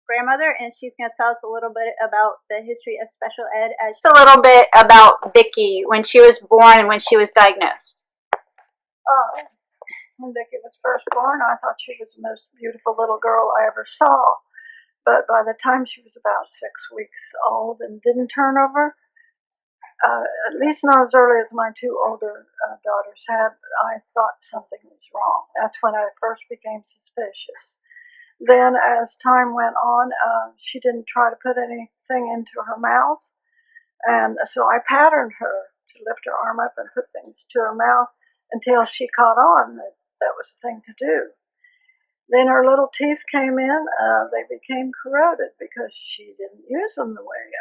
grandmother, and she's going to tell us a little bit about the history of special ed. Just a little bit about Vicki when she was born and when she was diagnosed. When Vicki was first born, I thought she was the most beautiful little girl I ever saw. But by the time she was about 6 weeks old and didn't turn over, at least not as early as my two older daughters had, I thought something was wrong. That's when I first became suspicious. Then as time went on, she didn't try to put anything into her mouth. And so I patterned her to lift her arm up and put things to her mouth until she caught on that that was the thing to do. Then her little teeth came in. They became corroded because she didn't use them the way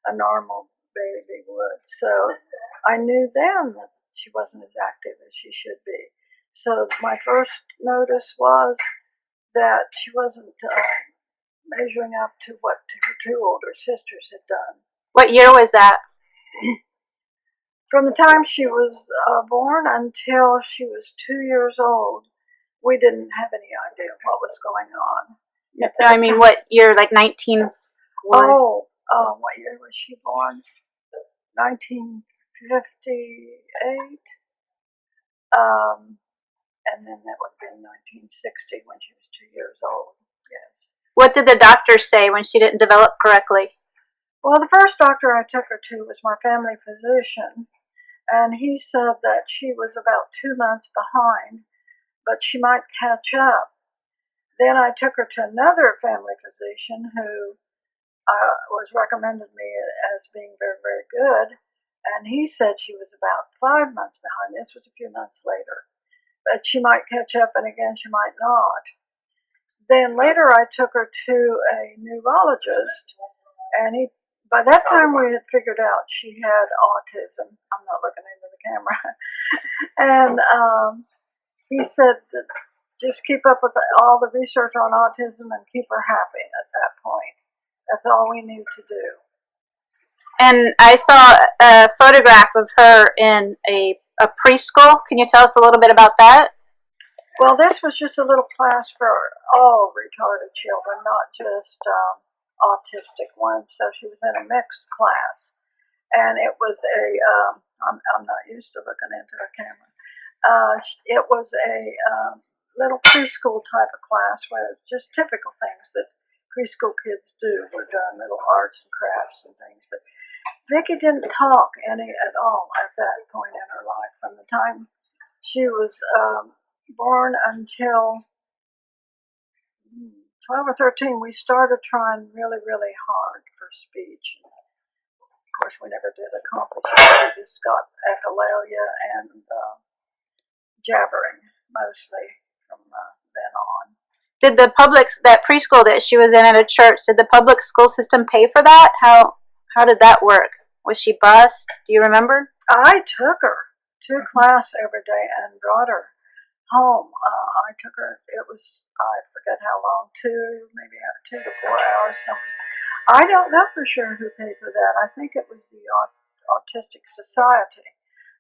a normal baby would. So I knew then that she wasn't as active as she should be. So my first notice was that she wasn't measuring up to what her two older sisters had done. What year was that? From the time she was born until she was 2 years old, we didn't have any idea what was going on. I mean, what year? Like 19? What year was she born? 1958. And then that would have been 1960 when she was 2 years old. Yes. What did the doctor say when she didn't develop correctly? Well, the first doctor I took her to was my family physician, and he said that she was about 2 months behind, but she might catch up. Then I took her to another family physician who was recommended me as being very, very good, and he said she was about 5 months behind. This was a few months later, but she might catch up, and again, she might not. Then later I took her to a neurologist, and by that time we had figured out she had autism. I'm not looking into the camera. And he said, just keep up with all the research on autism and keep her happy at that point. That's all we knew to do. And I saw a photograph of her in a preschool. Can you tell us a little bit about that? Well, this was just a little class for all retarded children, not just autistic ones. So she was in a mixed class. And it was I'm not used to looking into a camera. It was a little preschool type of class where it's just typical things that preschool kids do. We're doing little arts and crafts and things. But Vicki didn't talk any at all at that point in her life. From the time she was born until 12 or 13, we started trying really, really hard for speech. Of course, we never did accomplish it. We just got echolalia and jabbering mostly from then on. Did that preschool that she was in at a church, did the public school system pay for that? How did that work? Was she bused? Do you remember? I took her to class every day and brought her home. I took her, it was, I forget how long, maybe 2 to 4 hours, something. I don't know for sure who paid for that. I think it was the Autistic Society.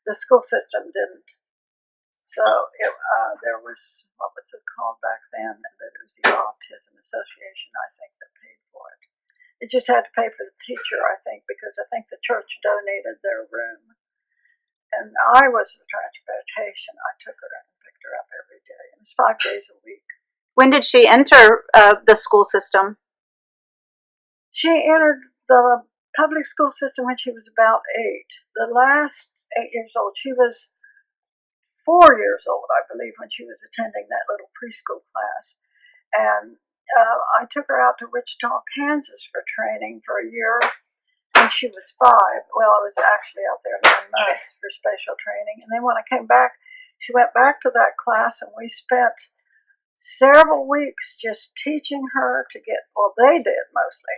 The school system didn't. So there was, what was it called back then? It was the Autism Association, I think, that paid for it. It just had to pay for the teacher, I think, because I think the church donated their room. And I was the transportation. I took her and picked her up every day. It was 5 days a week. When did she enter the school system? She entered the public school system when she was about 8. The last 8 years old, she was 4 years old, I believe, when she was attending that little preschool class. And I took her out to Wichita, Kansas for training for a year when she was 5. Well, I was actually out there 9 months for special training. And then when I came back, she went back to that class, and we spent several weeks just teaching her to get, well, they did mostly,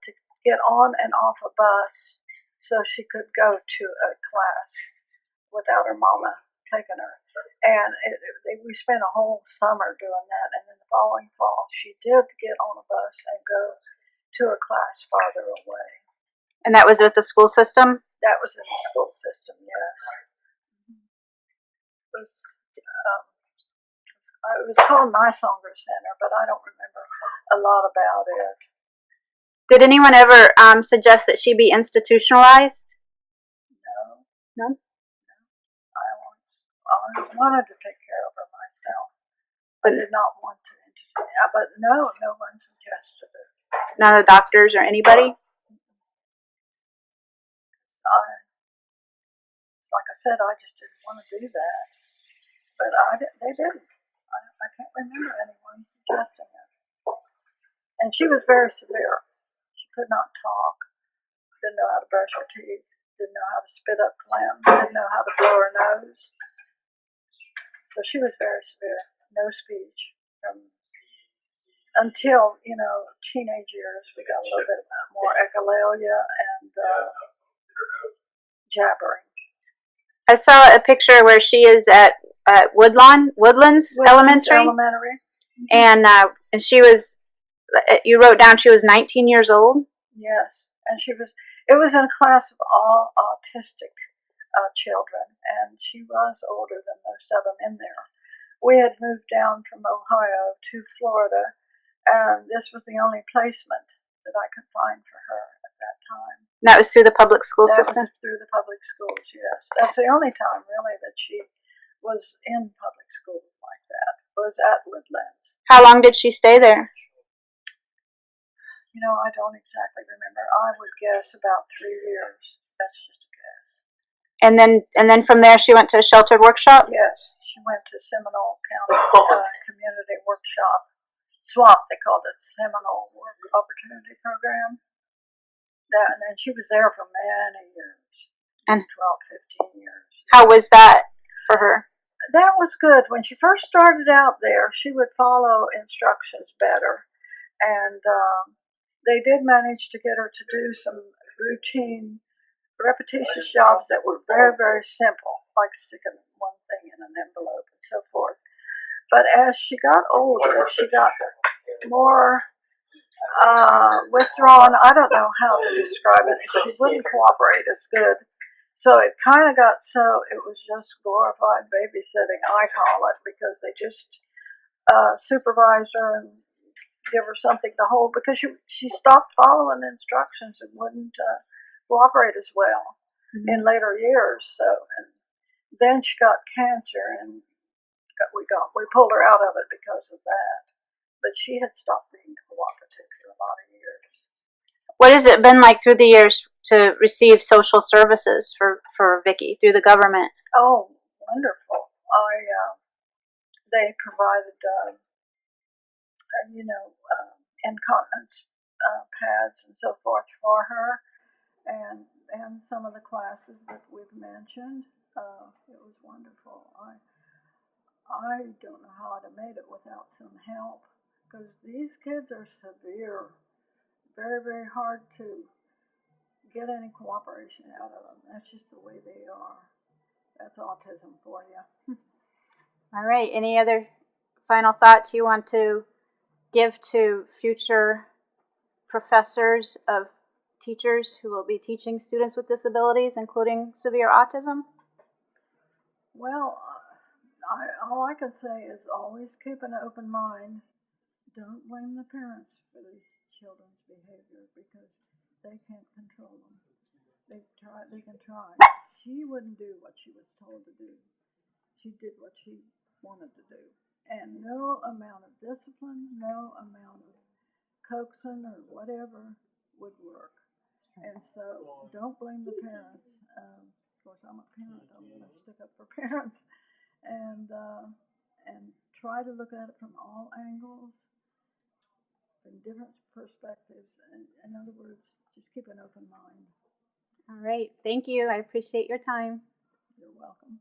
to get on and off a bus so she could go to a class without her mama taking her. And we spent a whole summer doing that. And then the following fall, she did get on a bus and go to a class farther away. And that was with the school system? That was in the school system, yes. It was called Nysonger Center, but I don't remember a lot about it. Did anyone ever suggest that she be institutionalized? No. No? I always wanted to take care of her myself. But I did not want to. But no one suggested it. none of the doctors or anybody? Like I said, I just didn't want to do that. But they didn't. I can't remember anyone suggesting it. And she was very severe. She could not talk, didn't know how to brush her teeth, didn't know how to spit up phlegm, didn't know how to blow her nose. So she was very severe. No speech. Until, teenage years, we got a little bit more echolalia and jabbering. I saw a picture where she is at Woodlands Elementary. And she was, you wrote down she was 19 years old? Yes, and it was in a class of all autistic children, and she was older than most of them in there. We had moved down from Ohio to Florida, and this was the only placement that I could find for her at that time. That was through the public school system? That was through the public schools, yes. That's the only time, really, that she was in public school like that, was at Woodlands. How long did she stay there? I don't exactly remember. I would guess about 3 years. That's just a guess. And then from there she went to a sheltered workshop? Yes, she went to Seminole County Community Workshop. SWAP, they called it, Seminole Work Opportunity Program. And then she was there for many years, 12, 15 years. How was that for her? That was good. When she first started out there, she would follow instructions better. And they did manage to get her to do some routine, repetitious jobs that were very, very simple, like sticking one thing in an envelope and so forth. But as she got older, she got more withdrawn. I don't know how to describe it. She wouldn't cooperate as good. So it kind of got it was just glorified babysitting, I call it, because they just supervised her and give her something to hold, because she stopped following instructions and wouldn't cooperate as well in later years. So, and then she got cancer, and we pulled her out of it because of that. But she had stopped being cooperative for a lot of years. What has it been like through the years to receive social services for Vicki through the government? Oh, wonderful! They provided incontinence pads and so forth for her, and some of the classes that we've mentioned. It was wonderful. I don't know how I'd have made it without some help, because these kids are severe, very, very hard to get any cooperation out of them. That's just the way they are. That's autism for you. All right. Any other final thoughts you want to give to future professors of teachers who will be teaching students with disabilities, including severe autism? Well, all I can say is always keep an open mind. Don't blame the parents for these children's behavior, because they can't control them. They can try. She wouldn't do what she was told to do. She did what she wanted to do. And no amount of discipline, no amount of coaxing or whatever would work. And so don't blame the parents. Of course, I'm a parent. I'm going to stick up for parents. And try to look at it from all angles, from different perspectives. And in other words, just keep an open mind. All right. Thank you. I appreciate your time. You're welcome.